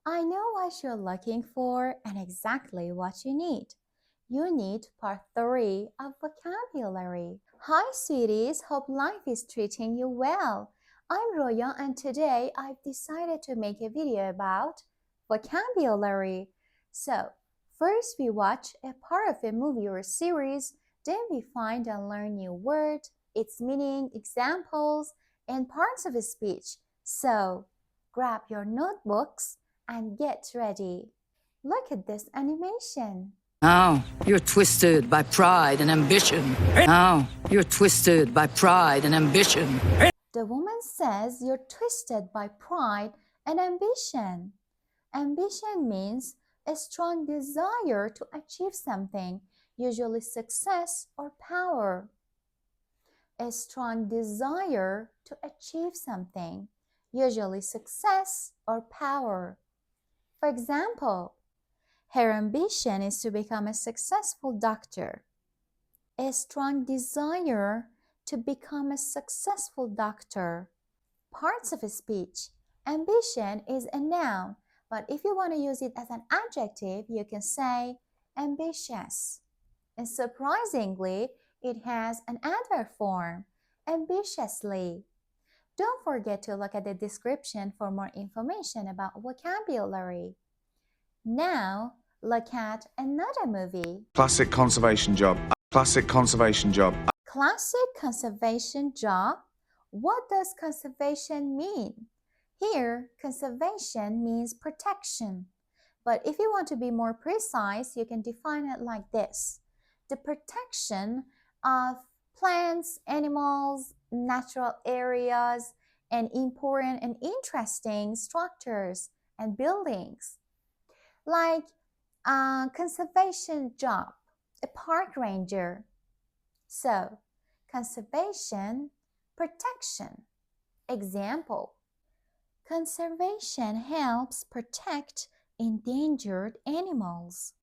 I know what you're looking for and exactly what you need. You need part 3 of vocabulary. Hi sweeties, hope life is treating you well. I'm Roya and today I've decided to make a video about vocabulary. So, first we watch a part of a movie or series, then we find and learn new word, its meaning, examples, and parts of a speech. So, grab your notebooks and get ready. Look at this animation. Now you're twisted by pride and ambition. Now you're twisted by pride and ambition. The woman says you're twisted by pride and ambition. Ambition means a strong desire to achieve something, usually success or power. A strong desire to achieve something, usually success or power. For example, her ambition is to become a successful doctor. A strong desire to become a successful doctor. Parts of a speech. Ambition is a noun, but if you want to use it as an adjective, you can say ambitious. And surprisingly, it has an adverb form, ambitiously. Don't forget to look at the description for more information about vocabulary. Now, look at another movie. Classic conservation job. Classic conservation job. Classic conservation job. What does conservation mean? Here, conservation means protection. But if you want to be more precise, you can define it like this. The protection of plants, animals, natural areas, and important and interesting structures and buildings. Like a conservation job, a park ranger. So, conservation, protection. Example, conservation helps protect endangered animals.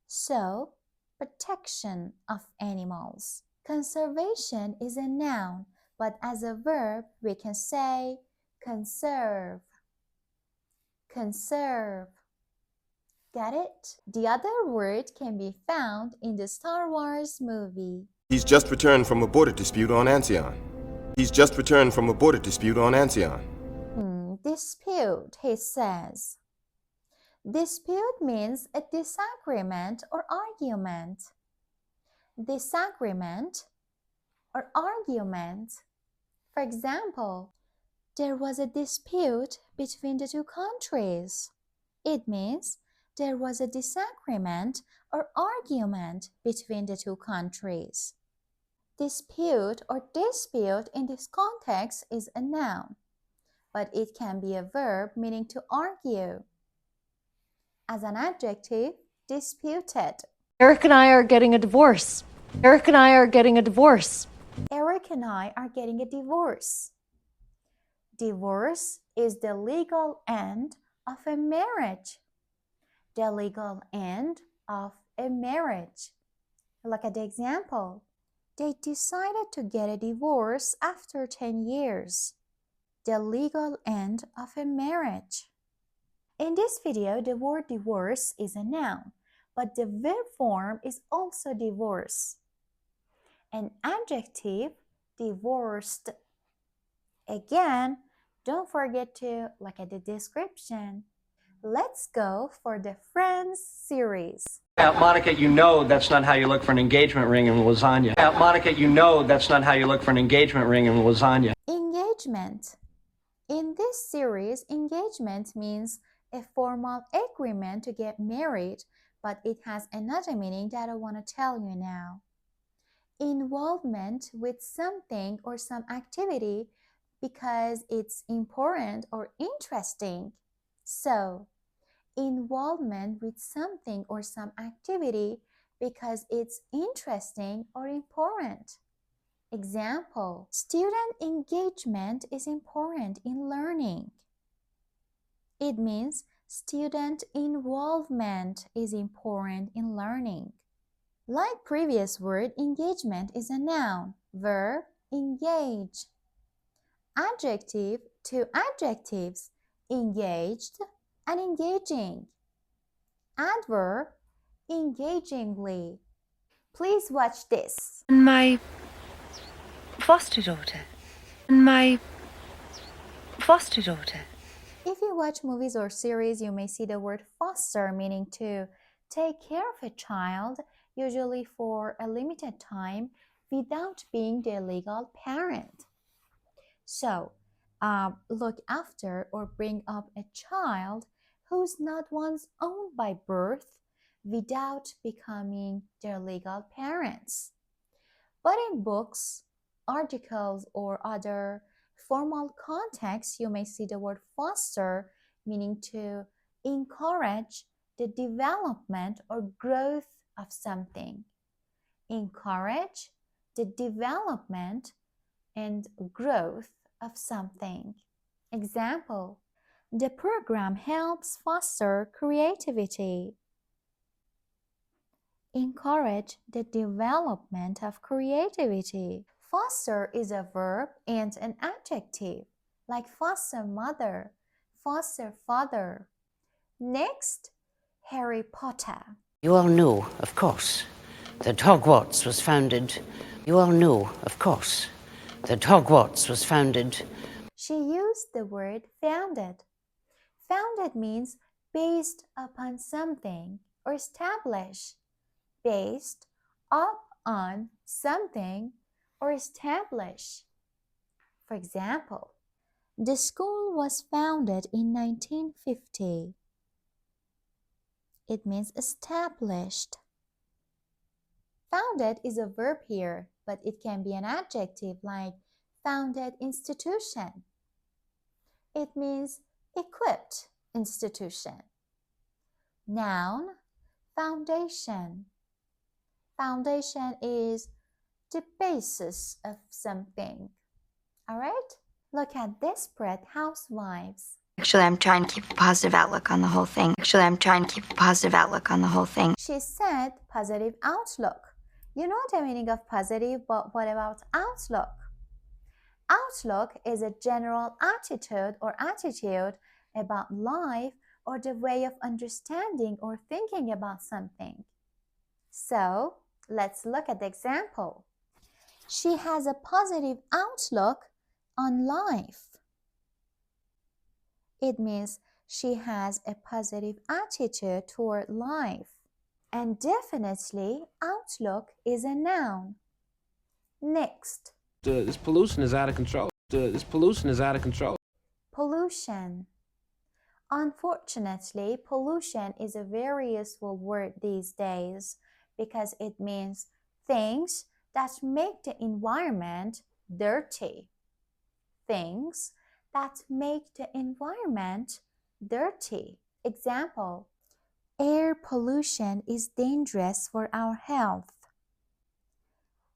So, protection of animals. Conservation is a noun, but as a verb, we can say conserve. Conserve. Get it? The other word can be found in the Star Wars movie. He's just returned from a border dispute on Ancyon. He's just returned from a border dispute on Ancyon. Dispute, he says. Dispute means a disagreement or argument. Disagreement or argument. For example, there was a dispute between the two countries. It means there was a disagreement or argument between the two countries. Dispute or dispute in this context is a noun, but it can be a verb meaning to argue. As an adjective, disputed. Eric and I are getting a divorce. Eric and I are getting a divorce. Eric and I are getting a divorce. Divorce is the legal end of a marriage. The legal end of a marriage. Look at the example. They decided to get a divorce after 10 years. The legal end of a marriage. In this video, the word divorce is a noun, but the verb form is also divorce. An adjective, divorced. Again, don't forget to look at the description. Let's go for the Friends series. Monica, you know that's not how you look for an engagement ring in lasagna. Monica, you know that's not how you look for an engagement ring in lasagna. Engagement. In this series, engagement means a formal agreement to get married, but it has another meaning that I want to tell you now. Involvement with something or some activity because it's important or interesting. So, involvement with something or some activity because it's interesting or important. Example, student engagement is important in learning. It means student involvement is important in learning. Like previous word, engagement is a noun. Verb, engage. Adjective, two adjectives, engaged and engaging. Adverb, engagingly. Please watch this. My foster daughter. My foster daughter. If you watch movies or series, you may see the word foster, meaning to take care of a child, usually for a limited time, without being the legal parent. So, look after or bring up a child who's not once owned by birth without becoming their legal parents. But in books, articles, or other formal contexts, you may see the word foster, meaning to encourage the development or growth of something. Encourage the development and growth of something. Example, the program helps foster creativity. Encourage the development of creativity. Foster is a verb and an adjective, like foster mother, foster father. Next, Harry Potter. You all know, of course, that Hogwarts was founded. You all know, of course, that Hogwarts was founded. She used the word founded. Founded means based upon something or established. Based up on something or established. For example, the school was founded in 1950. It means established. Founded is a verb here, but it can be an adjective like founded institution. It means equipped institution. Noun, foundation. Foundation is the basis of something. All right? Look at desperate housewives. Actually, I'm trying to keep a positive outlook on the whole thing. She said positive outlook. You know the meaning of positive, but what about outlook? Outlook is a general attitude or attitude about life or the way of understanding or thinking about something. So, let's look at the example. She has a positive outlook on life. It means she has a positive attitude toward life. And definitely, outlook is a noun. Next. This pollution is out of control. Pollution. Unfortunately, pollution is a very useful word these days because it means things that make the environment dirty. Things that make the environment dirty. Example, air pollution is dangerous for our health.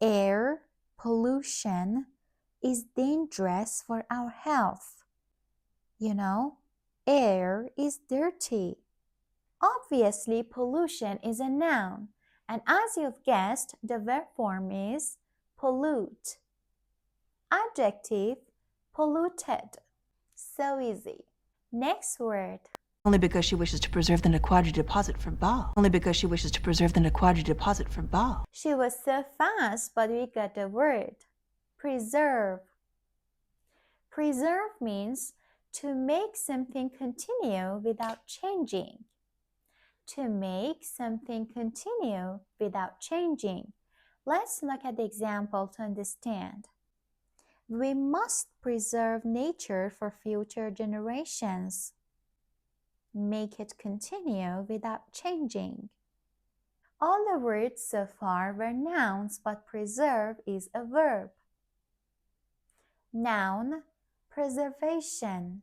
Air pollution is dangerous for our health. You know, air is dirty. Obviously, pollution is a noun, and as you've guessed, the verb form is pollute. Adjective, polluted. So easy. Next word. Only because she wishes to preserve the Nequadri deposit for Baal. She was so fast, but we got the word. Preserve. Preserve means to make something continue without changing. To make something continue without changing. Let's look at the example to understand. We must preserve nature for future generations. Make it continue without changing. All the words so far were nouns, but preserve is a verb. Noun, preservation.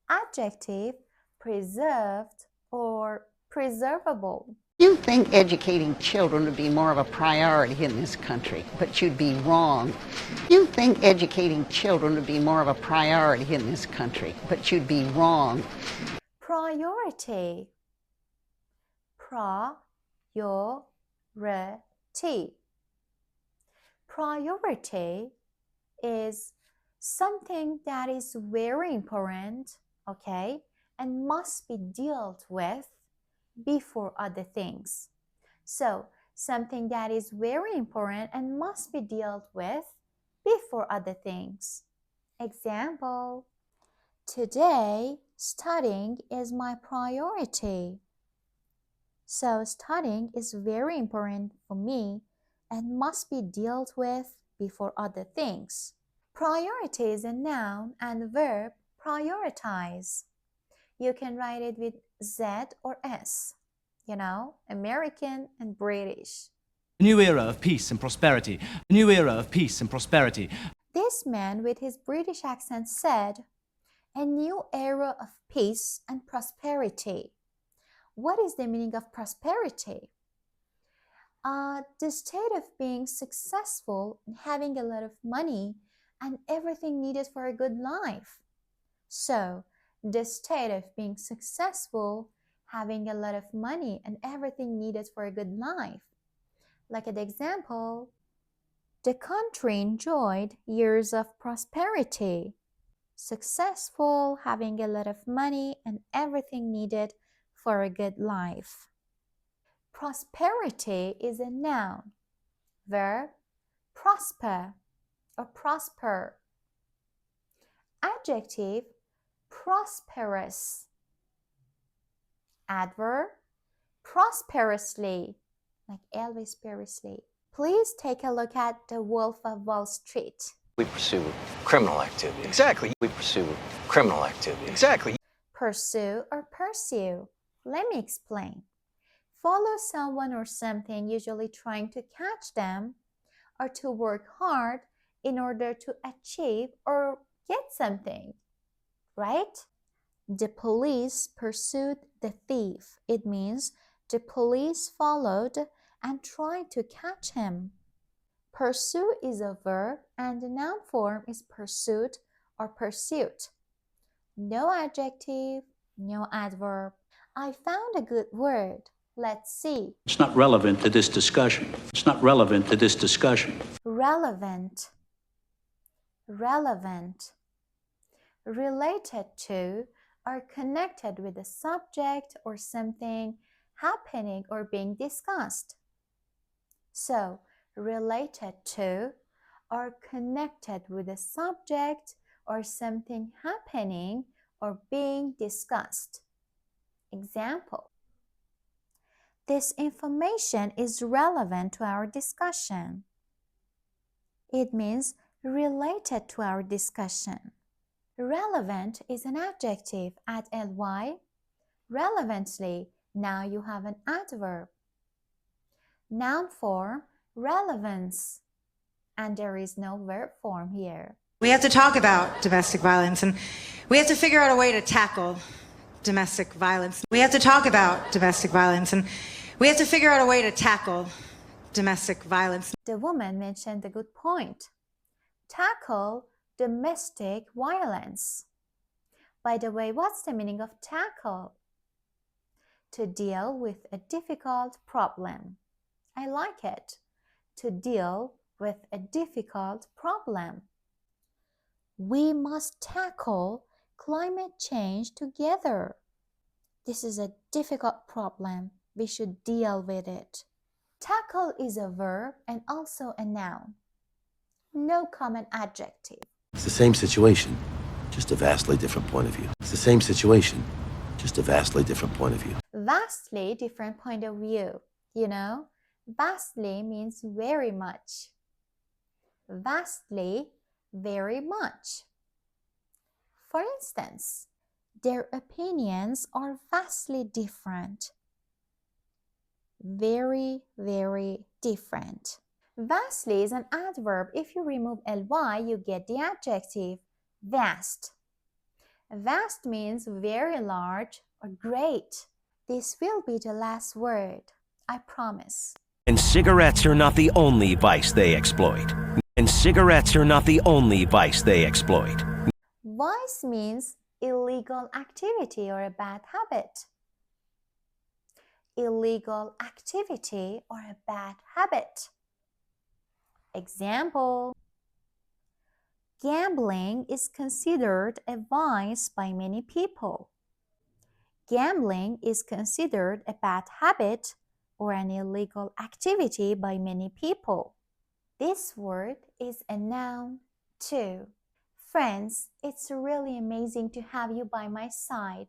Adjective, preserved or preservable. You think educating children would be more of a priority in this country, but you'd be wrong. You think educating children would be more of a priority in this country, but you'd be wrong. Priority. Priority. Priority is something that is very important, okay? and must be dealt with before other things. So, something that is very important and must be dealt with before other things. Example: today, studying is my priority. So, studying is very important for me and must be dealt with before other things. Priority is a noun and verb prioritize. You can write it with Z or S, American and British. A new era of peace and prosperity. A new era of peace and prosperity. This man with his British accent said, a new era of peace and prosperity. What is the meaning of prosperity? The state of being successful and having a lot of money and everything needed for a good life. So, the state of being successful, having a lot of money and everything needed for a good life. Like an example, the country enjoyed years of prosperity. Successful, having a lot of money and everything needed for a good life. Prosperity is a noun. Verb, prosper or prosper. Adjective, prosperous. Adverb, prosperously, like Elvis Presley. Please take a look at The Wolf of Wall Street. We pursue criminal activity. Exactly. We pursue criminal activity. Exactly. Pursue or pursue. Let me explain. Follow someone or something, usually trying to catch them, or to work hard in order to achieve or get something, right? The police pursued the thief. It means the police followed and tried to catch him. Pursue is a verb and the noun form is pursuit or pursuit. No adjective, no adverb. I found a good word. Let's see. It's not relevant to this discussion. It's not relevant to this discussion. Relevant. Relevant. Related to or connected with a subject or something happening or being discussed. So, related to or connected with a subject or something happening or being discussed. Example: this information is relevant to our discussion. It means related to our discussion. Relevant is an adjective, add ly. Relevantly, now you have an adverb. Noun form, relevance, and there is no verb form here. We have to talk about domestic violence, and we have to figure out a way to tackle domestic violence. We have to talk about domestic violence, and we have to figure out a way to tackle domestic violence. The woman mentioned a good point. Tackle domestic violence. By the way, what's the meaning of tackle? To deal with a difficult problem. I like it. To deal with a difficult problem. We must tackle climate change together. This is a difficult problem. We should deal with it. Tackle is a verb and also a noun. No common adjective. It's the same situation, just a vastly different point of view. It's the same situation, just a vastly different point of view. Vastly different point of view. Vastly means very much. Vastly, very much. For instance, their opinions are vastly different. Very, very different. Vastly is an adverb. If you remove ly, you get the adjective vast. Vast means very large or great. This will be the last word, I promise. And cigarettes are not the only vice they exploit. And cigarettes are not the only vice they exploit. Vice means illegal activity or a bad habit. Illegal activity or a bad habit. Example: gambling is considered a vice by many people. gambling is considered a bad habit or an illegal activity by many people. This word is a noun too. Friends, it's really amazing to have you by my side.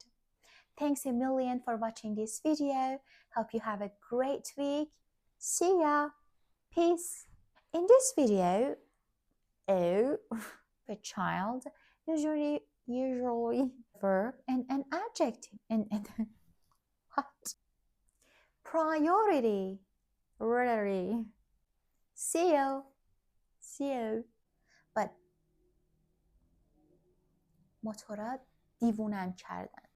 Thanks a million for watching this video. Hope you have a great week. See ya. Peace. In this video, the child, usually verb and an adjective and what? Priority. Really. See you. But موتورا دیوونم کردن.